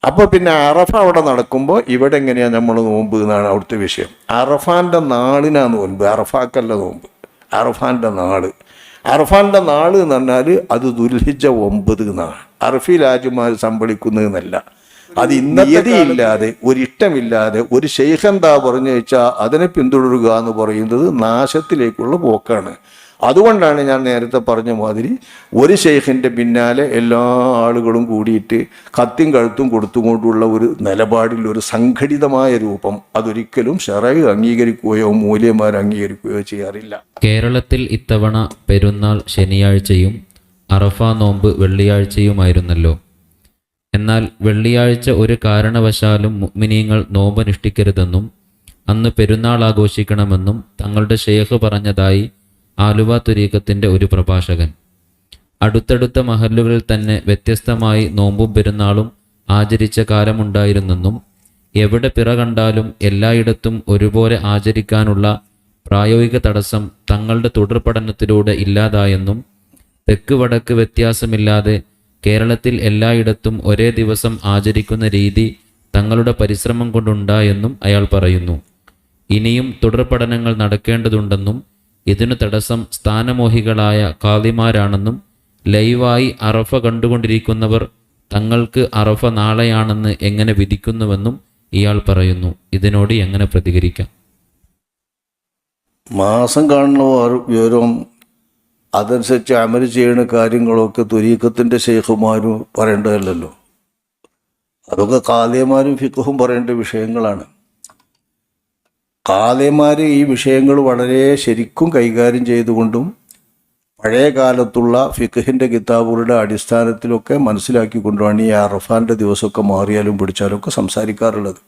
അപ്പോൾ പിന്നെ അറഫ അവിടെ നടക്കുമ്പോൾ ഇവിടെ എങ്ങനെയാണ് നമ്മൾ നോമ്പ് എന്നാണ് അവിടുത്തെ വിഷയം. അറഫാൻ്റെ നാളിനാണ് നോമ്പ്, അറഫാക്കല്ല നോമ്പ്. അറഫാൻ്റെ നാള്, അറഫാൻ്റെ നാള് എന്ന് പറഞ്ഞാൽ അത് ദുൽഹിജ്ജ 9 എന്നാണ്. അറഫിൽ ഹാജിമാർ സമ്പളിക്കുന്നതെന്നല്ല. അത് ഇന്നതിയില്ലാതെ ഒരിഷ്ടമില്ലാതെ ഒരു ഷെയ്ഖ് എന്താ പറഞ്ഞു വെച്ചാൽ അതിനെ പിന്തുടരുക എന്ന് പറയുന്നത് നാശത്തിലേക്കുള്ള പോക്കാണ്. അതുകൊണ്ടാണ് ഞാൻ നേരത്തെ പറഞ്ഞ മാതിരി ഒരു ഷെയ്ഖിൻ്റെ പിന്നാലെ എല്ലാ ആളുകളും കൂടിയിട്ട് കത്തിയും കഴുത്തും കൊടുത്തുകൊണ്ടുള്ള ഒരു നിലപാടിൽ ഒരു സംഘടിതമായ രൂപം അതൊരിക്കലും ശറഅ് അംഗീകരിക്കുകയോ മൂല്യന്മാർ അംഗീകരിക്കുകയോ ചെയ്യാറില്ല. കേരളത്തിൽ ഇത്തവണ പെരുന്നാൾ ശനിയാഴ്ചയും അറഫ നോമ്പ് വെള്ളിയാഴ്ചയുമായിരുന്നല്ലോ. എന്നാൽ വെള്ളിയാഴ്ച ഒരു കാരണവശാലും മുഅ്മിനീങ്ങൾ നോമ്പനുഷ്ഠിക്കരുതെന്നും അന്ന് പെരുന്നാൾ ആഘോഷിക്കണമെന്നും തങ്ങളുടെ ഷെയ്ഖ് പറഞ്ഞതായി ആലുവ തുരീഖത്തിൻ്റെ ഒരു പ്രഭാഷകൻ. അടുത്തടുത്ത മഹല്ലുകളിൽ തന്നെ വ്യത്യസ്തമായി നോമ്പും പെരുന്നാളും ആചരിച്ച കാലമുണ്ടായിരുന്നെന്നും എവിടെ പിറ കണ്ടാലും എല്ലായിടത്തും ഒരുപോലെ ആചരിക്കാനുള്ള പ്രായോഗിക തടസ്സം തങ്ങളുടെ തുടർ പഠനത്തിലൂടെ ഇല്ലാതായെന്നും തെക്ക് വടക്ക് വ്യത്യാസമില്ലാതെ കേരളത്തിൽ എല്ലായിടത്തും ഒരേ ദിവസം ആചരിക്കുന്ന രീതി തങ്ങളുടെ പരിശ്രമം കൊണ്ടുണ്ടായെന്നും അയാൾ പറയുന്നു. ഇനിയും തുടർ പഠനങ്ങൾ നടക്കേണ്ടതുണ്ടെന്നും ഇതിനു തടസ്സം സ്ഥാനമോഹികളായ ഖാദിമാരാണെന്നും ലൈവായി അറഫ കണ്ടുകൊണ്ടിരിക്കുന്നവർ തങ്ങൾക്ക് അറഫ നാളെയാണെന്ന് എങ്ങനെ വിധിക്കുന്നുവെന്നും ഇയാൾ പറയുന്നു. ഇതിനോട് എങ്ങനെ പ്രതികരിക്കാം? മാസം കാണുന്ന വിവരം അതനുസരിച്ച് അമൽ ചെയ്യുന്ന കാര്യങ്ങളൊക്കെ തുരീഖത്തിൻ്റെ ഷെയ്ഖുമാരും പറയേണ്ടതല്ലോ. അതൊക്കെ ഖാദിമാരും ഫിഖ്ഹും പറയേണ്ട വിഷയങ്ങളാണ്. ഖാദിമാർ ഈ വിഷയങ്ങൾ വളരെ ശരിക്കും കൈകാര്യം ചെയ്തുകൊണ്ടും പഴയ കാലത്തുള്ള ഫിഖ്ഹിൻ്റെ കിതാബുകളുടെ അടിസ്ഥാനത്തിലൊക്കെ മനസ്സിലാക്കിക്കൊണ്ടുമാണ് ഈ അറഫാൻ്റെ ദിവസമൊക്കെ മാറിയാലും പിടിച്ചാലൊക്കെ സംസാരിക്കാറുള്ളത്.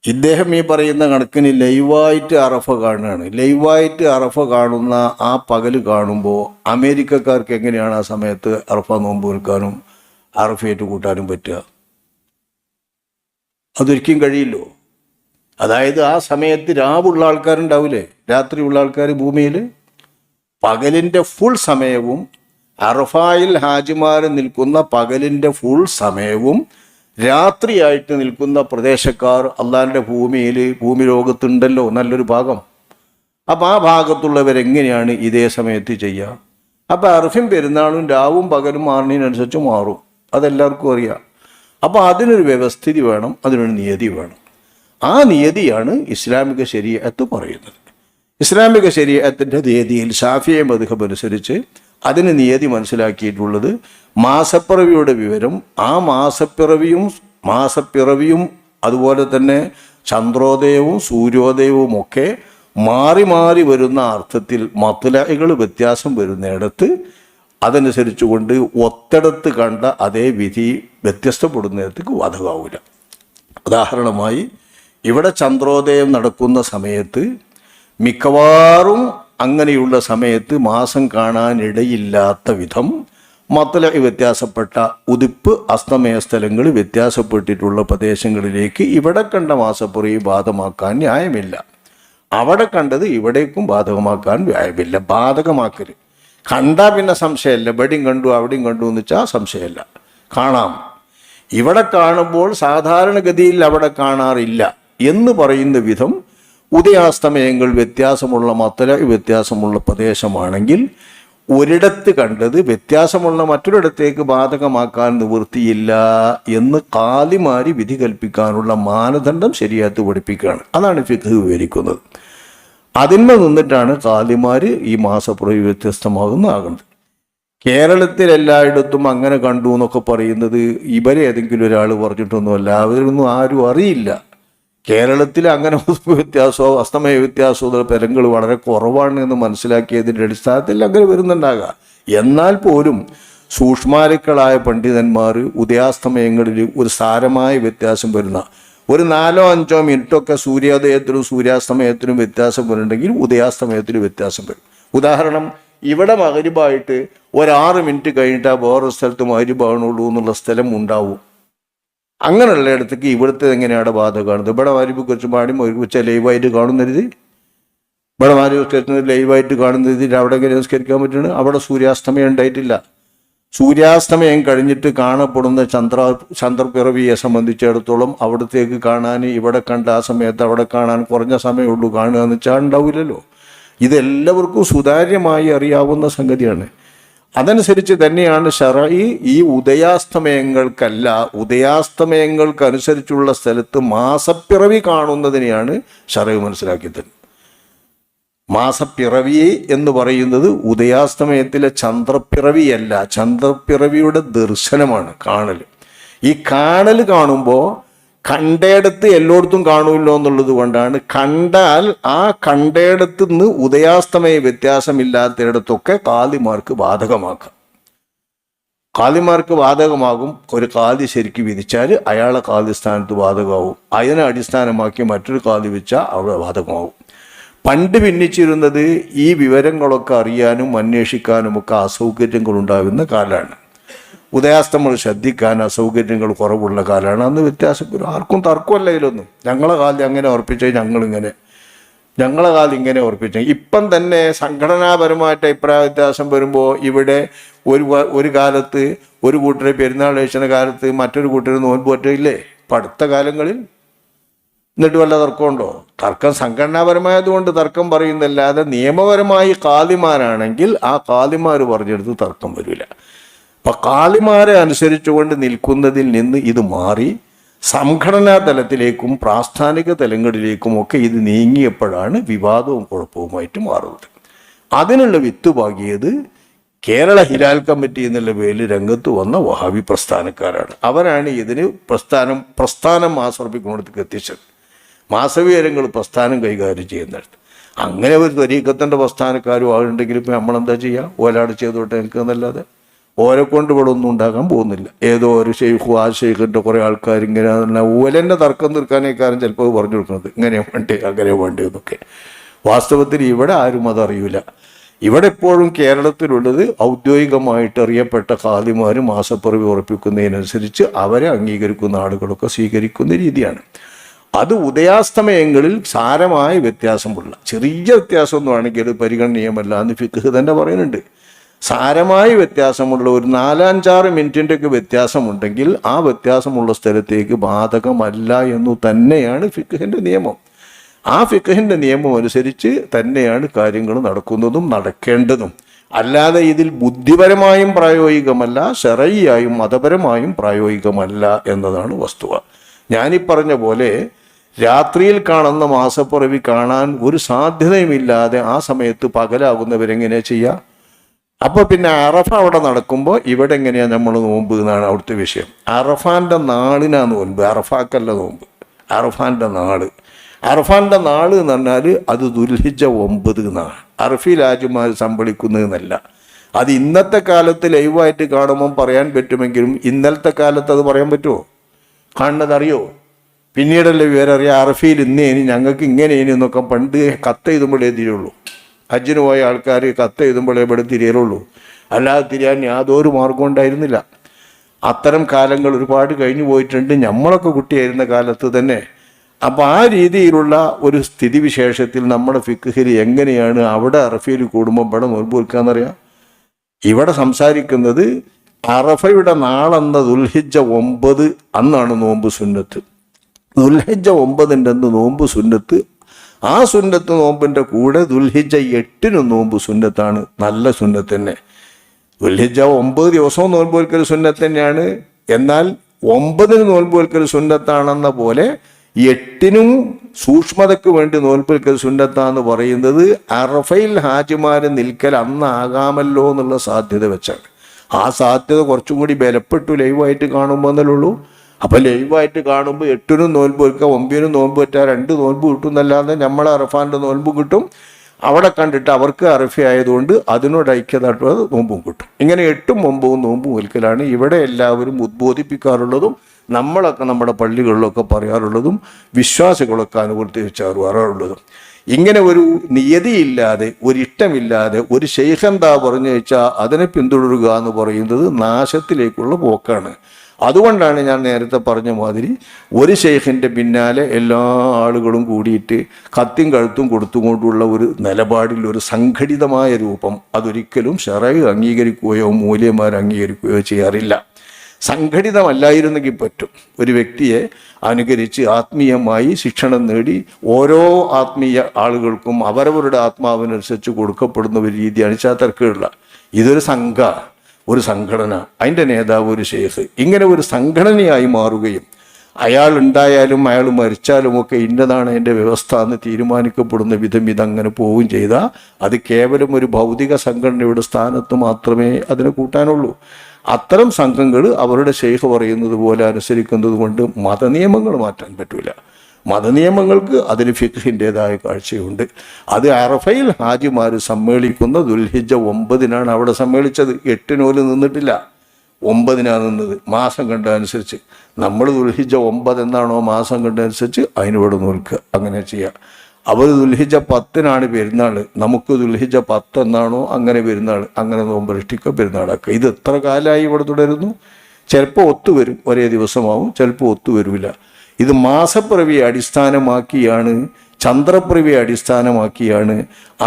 ഇദ്ദേഹം ഈ പറയുന്ന കണക്കിന് ലൈവായിട്ട് അറഫ കാണുകയാണ്. ലൈവായിട്ട് അറഫ കാണുന്ന ആ പകൽ കാണുമ്പോൾ അമേരിക്കക്കാർക്ക് എങ്ങനെയാണ് ആ സമയത്ത് അറഫ നോമ്പ് നിൽക്കാനും അറഫയേറ്റ് കൂട്ടാനും പറ്റുക? അതൊരിക്കലും കഴിയില്ലോ. അതായത് ആ സമയത്ത് രാവുള്ള ആൾക്കാരുണ്ടാവില്ലേ, രാത്രിയുള്ള ആൾക്കാർ ഭൂമിയിൽ, പകലിൻ്റെ ഫുൾ സമയവും അറഫായിൽ ഹാജിമാർ നിൽക്കുന്ന പകലിൻ്റെ ഫുൾ സമയവും രാത്രിയായിട്ട് നിൽക്കുന്ന പ്രദേശക്കാർ അള്ളാഹിൻ്റെ ഭൂമി ലോകത്തുണ്ടല്ലോ നല്ലൊരു ഭാഗം. അപ്പോൾ ആ ഭാഗത്തുള്ളവരെങ്ങനെയാണ് ഇതേ സമയത്ത് ചെയ്യുക? അപ്പോൾ അറഫയും പെരുന്നാളും രാവും പകലും മാറുന്നതിനനുസരിച്ച് മാറും, അതെല്ലാവർക്കും അറിയാം. അപ്പോൾ അതിനൊരു വ്യവസ്ഥിതി വേണം, അതിനൊരു നിയതി വേണം. ആ നിയതിയാണ് ഇസ്ലാമിക ശരീഅത്ത് പറയുന്നത്. ഇസ്ലാമിക ശരീഅത്തിൻ്റെ നിയതിയിൽ ശാഫിഈ മദ്ഹബ് അനുസരിച്ച് അതിന് നിയതി മനസ്സിലാക്കിയിട്ടുള്ളത് മാസപ്പിറവിയുടെ വിവരം, ആ മാസപ്പിറവിയും അതുപോലെ തന്നെ ചന്ദ്രോദയവും സൂര്യോദയവും ഒക്കെ മാറി മാറി വരുന്ന അർത്ഥത്തിൽ മത്ലഅകൾ വ്യത്യാസം വരുന്നിടത്ത് അതനുസരിച്ചുകൊണ്ട് ഒത്തിടത്ത് കണ്ട അതേ വിധി വ്യത്യസ്തപ്പെടുന്നിടത്തേക്ക് ബാധകമാവില്ല. ഉദാഹരണമായി ഇവിടെ ചന്ദ്രോദയം നടക്കുന്ന സമയത്ത് മിക്കവാറും അങ്ങനെയുള്ള സമയത്ത് മാസം കാണാനിടയില്ലാത്ത വിധം മത്ലഅ് വ്യത്യാസപ്പെട്ട ഉദിപ്പ് അസ്തമയ സ്ഥലങ്ങൾ വ്യത്യാസപ്പെട്ടിട്ടുള്ള പ്രദേശങ്ങളിലേക്ക് ഇവിടെ കണ്ട മാസപ്പിറവി ബാധകമാക്കാൻ ന്യായമില്ല. അവിടെ കണ്ടത് ഇവിടേക്കും ബാധകമാക്കാൻ ന്യായമില്ല. ബാധകമാക്കൽ കണ്ടാൽ പിന്നെ സംശയമല്ല, ഇവിടെയും കണ്ടു അവിടെയും കണ്ടു എന്ന് വെച്ചാൽ സംശയമല്ല, കാണാം. ഇവിടെ കാണുമ്പോൾ സാധാരണഗതിയിൽ അവിടെ കാണാറില്ല എന്ന് പറയുന്ന വിധം ഉദയാസ്തമയങ്ങൾ വ്യത്യാസമുള്ള മത്ലഅ് വ്യത്യാസമുള്ള പ്രദേശമാണെങ്കിൽ ഒരിടത്ത് കണ്ടത് വ്യത്യാസമുള്ള മറ്റൊരിടത്തേക്ക് ബാധകമാക്കാൻ നിവൃത്തിയില്ല എന്ന് ഖാദിമാര് വിധി കൽപ്പിക്കാനുള്ള മാനദണ്ഡം ശരീഅത്ത് പഠിപ്പിക്കുകയാണ്. അതാണ് ഫിഖ് വിവരിക്കുന്നത്. അതിന്മേൽ നിന്നിട്ടാണ് ഖാദിമാര് ഈ മാസപ്പിറവി വ്യത്യസ്തമാകുന്നത്. കേരളത്തിൽ എല്ലായിടത്തും അങ്ങനെ കണ്ടു എന്നൊക്കെ പറയുന്നത് ഇവരെ ഏതെങ്കിലും ഒരാൾ പറഞ്ഞിട്ടൊന്നുമല്ല, അവരൊന്നും ആരും അറിയില്ല. കേരളത്തിൽ അങ്ങനെ വ്യത്യാസമോ അസ്തമയ വ്യത്യാസമോ ഫലങ്ങൾ വളരെ കുറവാണ് എന്ന് മനസ്സിലാക്കിയതിൻ്റെ അടിസ്ഥാനത്തിൽ അങ്ങനെ വരുന്നുണ്ടാകുക. എന്നാൽ പോലും സൂക്ഷ്മാലുക്കളായ പണ്ഡിതന്മാർ ഉദയാസ്തമയങ്ങളിൽ ഒരു സാരമായ വ്യത്യാസം വരുന്ന ഒരു 4-5 മിനിറ്റൊക്കെ സൂര്യോദയത്തിനും സൂര്യാസ്തമയത്തിനും വ്യത്യാസം വരുന്നുണ്ടെങ്കിൽ ഉദയാസ്തമയത്തിന് വ്യത്യാസം വരും. ഉദാഹരണം, ഇവിടെ മഗ്‌രിബായിട്ട് ഒരു 6 മിനിറ്റ് കഴിഞ്ഞിട്ട് വേറൊരു സ്ഥലത്ത് മഗ്‌രിബാണുള്ളൂ എന്നുള്ള സ്ഥലം ഉണ്ടാവും. അങ്ങനെയുള്ള ഇടത്തേക്ക് ഇവിടുത്തെ എങ്ങനെയാണ് ബാധ കാണുന്നത്? ഇവിടെ മഗ്‌രിബ് കുറച്ച് പാടി വെച്ചാൽ ലൈവായിട്ട് കാണുന്നരുത്, ഇവിടെ മഗ്‌രിബ് ലൈവായിട്ട് കാണുന്നത് അവിടെ എങ്ങനെ നിസ്കരിക്കാൻ പറ്റുന്നത്? അവിടെ സൂര്യാസ്തമയം ഉണ്ടായിട്ടില്ല. സൂര്യാസ്തമയം കഴിഞ്ഞിട്ട് കാണപ്പെടുന്ന ചന്ദ്രപ്പിറവിയെ സംബന്ധിച്ചിടത്തോളം അവിടത്തേക്ക് കാണാൻ ഇവിടെ കണ്ട ആ സമയത്ത് അവിടെ കാണാൻ കുറഞ്ഞ സമയമുള്ളൂ, കാണുക എന്ന് വെച്ചാൽ ഉണ്ടാവില്ലല്ലോ. ഇതെല്ലാവർക്കും സുതാര്യമായി അറിയാവുന്ന സംഗതിയാണ്. അതനുസരിച്ച് തന്നെയാണ് ശറഈ ഈ ഉദയാസ്തമയങ്ങൾക്കല്ല, ഉദയാസ്തമയങ്ങൾക്കനുസരിച്ചുള്ള സ്ഥലത്ത് മാസപ്പിറവി കാണുന്നതിനെയാണ് ശറഈ മനസ്സിലാക്കി തരുന്നത്. മാസപ്പിറവി എന്ന് പറയുന്നത് ഉദയാസ്തമയത്തിലെ ചന്ദ്രപ്പിറവിയല്ല, ചന്ദ്രപ്പിറവിയുടെ ദർശനമാണ്, കാണൽ. ഈ കാണൽ കാണുമ്പോൾ കണ്ടയിടത്ത് എല്ലായിടത്തും കാണുമല്ലോ എന്നുള്ളത് കൊണ്ടാണ് കണ്ടാൽ ആ കണ്ടയിടത്ത് നിന്ന് ഉദയാസ്തമയ വ്യത്യാസമില്ലാത്തയിടത്തൊക്കെ കാലിമാർക്ക് ബാധകമാക്കാം. കാലിമാർക്ക് ബാധകമാകും. ഒരു കാലി ശരിക്ക് വിധിച്ചാൽ അയാളെ കാലി സ്ഥാനത്ത് ബാധകമാവും. അതിനെ അടിസ്ഥാനമാക്കി മറ്റൊരു കാലി വെച്ചാൽ അവിടെ ബാധകമാവും. പണ്ട് ഭിന്നിച്ചിരുന്നത് ഈ വിവരങ്ങളൊക്കെ അറിയാനും അന്വേഷിക്കാനുമൊക്കെ അസൗകര്യങ്ങൾ ഉണ്ടാകുന്ന കാലമാണ്. ഉദയാസ്തമങ്ങൾ ശ്രദ്ധിക്കാൻ അസൗകര്യങ്ങൾ കുറവുള്ള കാലമാണ്. അന്ന് വ്യത്യാസം ആർക്കും തർക്കമല്ല ഇതിലൊന്നും. ഞങ്ങളെ കാലം അങ്ങനെ ഉറപ്പിച്ചേ ഞങ്ങളെ കാലം ഇങ്ങനെ ഉറപ്പിച്ചേ. ഇപ്പം തന്നെ സംഘടനാപരമായിട്ട് അഭിപ്രായ വ്യത്യാസം വരുമ്പോൾ ഇവിടെ ഒരു കാലത്ത് ഒരു കൂട്ടരെ പെരുന്നാൾ കഴിച്ച കാലത്ത് മറ്റൊരു കൂട്ടർ നോൻപ് പറ്റില്ലേ ഇപ്പം അടുത്ത കാലങ്ങളിൽ. എന്നിട്ട് വല്ല തർക്കമുണ്ടോ? തർക്കം സംഘടനാപരമായതുകൊണ്ട് തർക്കം പറയുന്നല്ലാതെ നിയമപരമായി കാലിമാരാണെങ്കിൽ ആ കാലിമാർ പറഞ്ഞെടുത്ത് തർക്കം വരില്ല. അപ്പം കാലിമാരെ അനുസരിച്ചുകൊണ്ട് നിൽക്കുന്നതിൽ നിന്ന് ഇത് മാറി സംഘടനാ തലത്തിലേക്കും പ്രാസ്ഥാനിക തലങ്ങളിലേക്കും ഒക്കെ ഇത് നീങ്ങിയപ്പോഴാണ് വിവാദവും കുഴപ്പവുമായിട്ട് മാറുന്നത്. അതിനുള്ള വിത്ത് പാകിയത് കേരള ഹിലാൽ കമ്മിറ്റി എന്നുള്ള പേരിൽ രംഗത്ത് വന്ന വഹാബി പ്രസ്ഥാനക്കാരാണ്. അവരാണ് ഇതിന് പ്രസ്ഥാനം മാസർപ്പിക്കുന്നിടത്തേക്ക് എത്തിച്ചത്. മാസവിവരങ്ങൾ പ്രസ്ഥാനം കൈകാര്യം ചെയ്യുന്നിടത്ത് അങ്ങനെ ഒരു ത്വരീക്കത്തിൻ്റെ പ്രസ്ഥാനക്കാരും ആളുണ്ടെങ്കിൽ ഇപ്പം നമ്മളെന്താ ചെയ്യുക? ഓലാട് ചെയ്തോട്ടെ എനിക്ക് എന്നല്ലാതെ ഓരെ കൊണ്ട് ഇവിടെ ഒന്നും ഉണ്ടാകാൻ പോകുന്നില്ല. ഏതോ ഒരു ഷെയ്ഖു ആ ഷെയ്ഖിൻ്റെ കുറേ ആൾക്കാർ ഇങ്ങനെ ഓലെന്നെ തർക്കം തീർക്കാനേക്കാരും ചിലപ്പോൾ പറഞ്ഞു കൊടുക്കുന്നത് ഇങ്ങനെ വേണ്ടേ അങ്ങനെ വേണ്ടേ എന്നൊക്കെ. വാസ്തവത്തിൽ ഇവിടെ ആരും അതറിയില്ല. ഇവിടെ എപ്പോഴും കേരളത്തിലുള്ളത് ഔദ്യോഗികമായിട്ട് അറിയപ്പെട്ട ഖാദിമാർ മാസപ്പിറവി ഉറപ്പിക്കുന്നതിനനുസരിച്ച് അവരെ അംഗീകരിക്കുന്ന ആളുകളൊക്കെ സ്വീകരിക്കുന്ന രീതിയാണ്. അത് ഉദയാസ്തമയങ്ങളിൽ സാരമായ വ്യത്യാസമുള്ള ചെറിയ വ്യത്യാസമൊന്നും ആണെങ്കിൽ പരിഗണനീയമല്ല എന്ന് ഫിഖ് തന്നെ പറയുന്നുണ്ട്. സാരമായ വ്യത്യാസമുള്ള ഒരു 4-5 മിനിറ്റിൻ്റെയൊക്കെ വ്യത്യാസമുണ്ടെങ്കിൽ ആ വ്യത്യാസമുള്ള സ്ഥലത്തേക്ക് ബാധകമല്ല എന്നു തന്നെയാണ് ഫിഖിൻ്റെ നിയമം. ആ ഫിഖിൻ്റെ നിയമം അനുസരിച്ച് തന്നെയാണ് കാര്യങ്ങൾ നടക്കുന്നതും നടക്കേണ്ടതും. അല്ലാതെ ഇതിൽ ബുദ്ധിപരമായും പ്രായോഗികമല്ല, ശറഈയായും മതപരമായും പ്രായോഗികമല്ല എന്നതാണ് വസ്തുത. ഞാനീ പറഞ്ഞ പോലെ രാത്രിയിൽ കാണുന്ന മാസപ്പിറവി കാണാൻ ഒരു സാധ്യതയുമില്ലാതെ ആ സമയത്ത് പകലാകുന്നവരെങ്ങനെ ചെയ്യുക? അപ്പോൾ പിന്നെ അറഫ അവിടെ നടക്കുമ്പോൾ ഇവിടെ എങ്ങനെയാണ് നമ്മൾ നോമ്പ് എന്നാണ് അവിടുത്തെ വിഷയം. അറഫാൻ്റെ നാളിനാണ് നോമ്പ്, അറഫാക്കല്ല നോമ്പ്. അറഫാൻ്റെ നാള് എന്ന് പറഞ്ഞാൽ അത് ദുൽഹിജ്ജ 9 എന്നാണ്. അറഫിൽ ഹാജിമാർ സമ്പളിക്കുന്നതെന്നല്ല. അത് ഇന്നത്തെ കാലത്ത് ലൈവായിട്ട് കാണുമ്പം പറയാൻ പറ്റുമെങ്കിലും ഇന്നലത്തെ കാലത്ത് അത് പറയാൻ പറ്റുമോ? കാണുന്നതറിയോ? പിന്നീടല്ലേ വിവരം അറിയാം. അറഫിയിൽ ഇന്നേനി ഞങ്ങൾക്ക് ഇങ്ങനെയേനി എന്നൊക്കെ പണ്ട് കത്ത് എഴുതുമ്പോഴേ തിരിയുള്ളൂ. ഹജ്ജിന് പോയ ആൾക്കാർ കത്ത് എഴുതുമ്പോഴേ ഇവിടെ തിരിയലുള്ളൂ. അല്ലാതെ തിരിയാൻ യാതൊരു മാർഗം ഉണ്ടായിരുന്നില്ല. അത്തരം കാലങ്ങൾ ഒരുപാട് കഴിഞ്ഞു പോയിട്ടുണ്ട്, നമ്മളൊക്കെ കുട്ടിയായിരുന്ന കാലത്ത് തന്നെ. അപ്പം ആ രീതിയിലുള്ള ഒരു സ്ഥിതിവിശേഷത്തിൽ നമ്മുടെ ഫിഖ്ഹിൽ എങ്ങനെയാണ് അവിടെ അറഫയിൽ കൂടുമ്പോൾ ഇവിടെ നോമ്പ് വെക്കാന്നറിയാം. ഇവിടെ സംസാരിക്കുന്നത് അറഫയുടെ നാളെന്ന ദുൽഹിജ്ജ 9 അന്നാണ് നോമ്പ് സുന്നത്ത്. ദുൽഹിജ്ജ 9 അന്ന് നോമ്പ് സുന്നത്ത്. ആ സുന്നത്ത് നോമ്പിൻ്റെ കൂടെ ദുൽഹിജ്ജ 8 നോമ്പ് സുന്നത്താണ്, നല്ല സുന്നത്ത് തന്നെ. ദുൽഹിജ്ജ 9 ദിവസവും നോമ്പ് വെൽക്കൽ സുന്നത്ത് തന്നെയാണ്. എന്നാൽ 9 നോമ്പ് വെൽക്കൽ സുന്നത്താണെന്ന പോലെ 8 സൂക്ഷ്മതയ്ക്ക് വേണ്ടി നോമ്പ് വെൽക്കൽ സുന്നത്താന്ന് പറയുന്നത് അറഫയിൽ ഹാജിമാർ നിൽക്കൽ അന്നാകാമല്ലോ എന്നുള്ള സാധ്യത വെച്ചാണ്. ആ സാധ്യത കുറച്ചും കൂടി ബലപ്പെട്ടു ലൈവായിട്ട് കാണുമ്പോൾ എന്നല്ലുള്ളൂ. അപ്പം ലൈവായിട്ട് കാണുമ്പോൾ 8 നോൻപ് വെക്കുക, 9 നോൻപ് വെച്ചാൽ 2 നോൻപ് കിട്ടും എന്നല്ലാതെ നമ്മളെ അറഫാൻ്റെ നോൻപ് കിട്ടും. അവിടെ കണ്ടിട്ട് അവർക്ക് അറഫ ആയതുകൊണ്ട് അതിനോട് ഐക്യതായിട്ട് നോമ്പും കിട്ടും. ഇങ്ങനെ 8ഉം 9ഉം നോമ്പും വെൽക്കലാണ് ഇവിടെ എല്ലാവരും ഉദ്ബോധിപ്പിക്കാറുള്ളതും നമ്മളൊക്കെ നമ്മുടെ പള്ളികളിലൊക്കെ പറയാറുള്ളതും വിശ്വാസികളൊക്കെ അനുവർത്തിച്ചാറുള്ളതും. ഇങ്ങനെ ഒരു നിയതിയില്ലാതെ, ഒരിഷ്ടമില്ലാതെ, ഒരു ശൈഖ് എന്താ പറഞ്ഞു വെച്ചാൽ അതിനെ പിന്തുടരുക എന്ന് പറയുന്നത് നാശത്തിലേക്കുള്ള പോക്കാണ്. അതുകൊണ്ടാണ് ഞാൻ നേരത്തെ പറഞ്ഞ മാതിരി ഒരു ഷെയ്ഖിൻ്റെ പിന്നാലെ എല്ലാ ആളുകളും കൂടിയിട്ട് കത്തിയും കഴുത്തും കൊടുത്തുകൊണ്ടുള്ള ഒരു നിലപാടിൽ ഒരു സംഘടിതമായ രൂപം അതൊരിക്കലും ശറഅ് അംഗീകരിക്കുകയോ മൂല്യന്മാർ അംഗീകരിക്കുകയോ ചെയ്യാറില്ല. സംഘടിതമല്ലായിരുന്നെങ്കിൽ പറ്റും. ഒരു വ്യക്തിയെ അനുകരിച്ച് ആത്മീയമായി ശിക്ഷണം നേടി ഓരോ ആത്മീയ ആളുകൾക്കും അവരവരുടെ ആത്മാവിനനുസരിച്ച് കൊടുക്കപ്പെടുന്ന ഒരു രീതിയാണ് ചാത്തർക്കുള്ള. ഇതൊരു ഒരു സംഘടന, അതിൻ്റെ നേതാവ് ഒരു ഷെയ്ഖ്, ഇങ്ങനെ ഒരു സംഘടനയായി മാറുകയും അയാൾ ഉണ്ടായാലും അയാൾ മരിച്ചാലുമൊക്കെ ഇന്നതാണ് എൻ്റെ വ്യവസ്ഥ എന്ന് തീരുമാനിക്കപ്പെടുന്ന വിധം ഇതങ്ങനെ പോവുകയും ചെയ്താൽ അത് കേവലം ഒരു ഭൗതിക സംഘടനയുടെ സ്ഥാനത്ത് മാത്രമേ അതിനെ കൂട്ടാനുള്ളൂ. അത്തരം സംഘങ്ങൾ അവരുടെ ഷെയ്ഖ് പറയുന്നത് പോലെ അനുസരിക്കുന്നത് കൊണ്ട് മതനിയമങ്ങൾ മാറ്റാൻ പറ്റില്ല. മതനിയമങ്ങൾക്ക് അതിന് ഫിഖ്ഹിൻ്റെതായ കാഴ്ചയുണ്ട്. അത് അറഫയിൽ ഹാജിമാർ സമ്മേളിക്കുന്ന ദുൽഹിജ്ജ 9 അവിടെ സമ്മേളിച്ചത്. 8 നിന്നിട്ടില്ല, 9 നിന്നത്. മാസം കണ്ടനുസരിച്ച് നമ്മൾ ദുൽഹിജ്ജ 9 എന്നാണോ മാസം കണ്ടനുസരിച്ച് അതിനിവിടെ നോൽക്കുക, അങ്ങനെ ചെയ്യുക. അവർ ദുൽഹിജ്ജ 10 പെരുന്നാൾ, നമുക്ക് ദുൽഹിജ്ജ 10 എന്നാണോ അങ്ങനെ പെരുന്നാൾ, അങ്ങനെ നോമ്പനുഷ്ഠിക്കുക, പെരുന്നാളാക്കുക. ഇത് എത്ര കാലമായി ഇവിടെ തുടരുന്നു? ചിലപ്പോൾ ഒത്തുവരും, ഒരേ ദിവസമാവും, ചിലപ്പോൾ ഒത്തുവരില്ല. ഇത് മാസപ്പിറവിയെ അടിസ്ഥാനമാക്കിയാണ്, ചന്ദ്രപ്പിറവിയെ അടിസ്ഥാനമാക്കിയാണ്.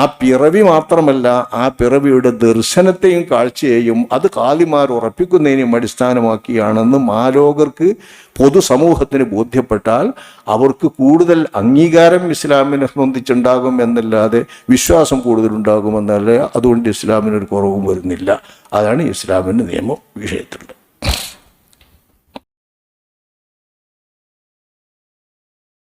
ആ പിറവി മാത്രമല്ല, ആ പിറവിയുടെ ദർശനത്തെയും കാഴ്ചയെയും അത് കാലിമാർ ഉറപ്പിക്കുന്നതിനെയും അടിസ്ഥാനമാക്കിയാണെന്ന് മാലോകർക്ക് പൊതുസമൂഹത്തിന് ബോധ്യപ്പെട്ടാൽ അവർക്ക് കൂടുതൽ അംഗീകാരം ഇസ്ലാമിനെ സംബന്ധിച്ചുണ്ടാകും എന്നല്ലാതെ വിശ്വാസം കൂടുതലുണ്ടാകുമെന്നല്ല. അതുകൊണ്ട് ഇസ്ലാമിനൊരു കുറവും വരുന്നില്ല. അതാണ് ഇസ്ലാമിൻ്റെ നിയമം വിഷയത്തിലുള്ളത്.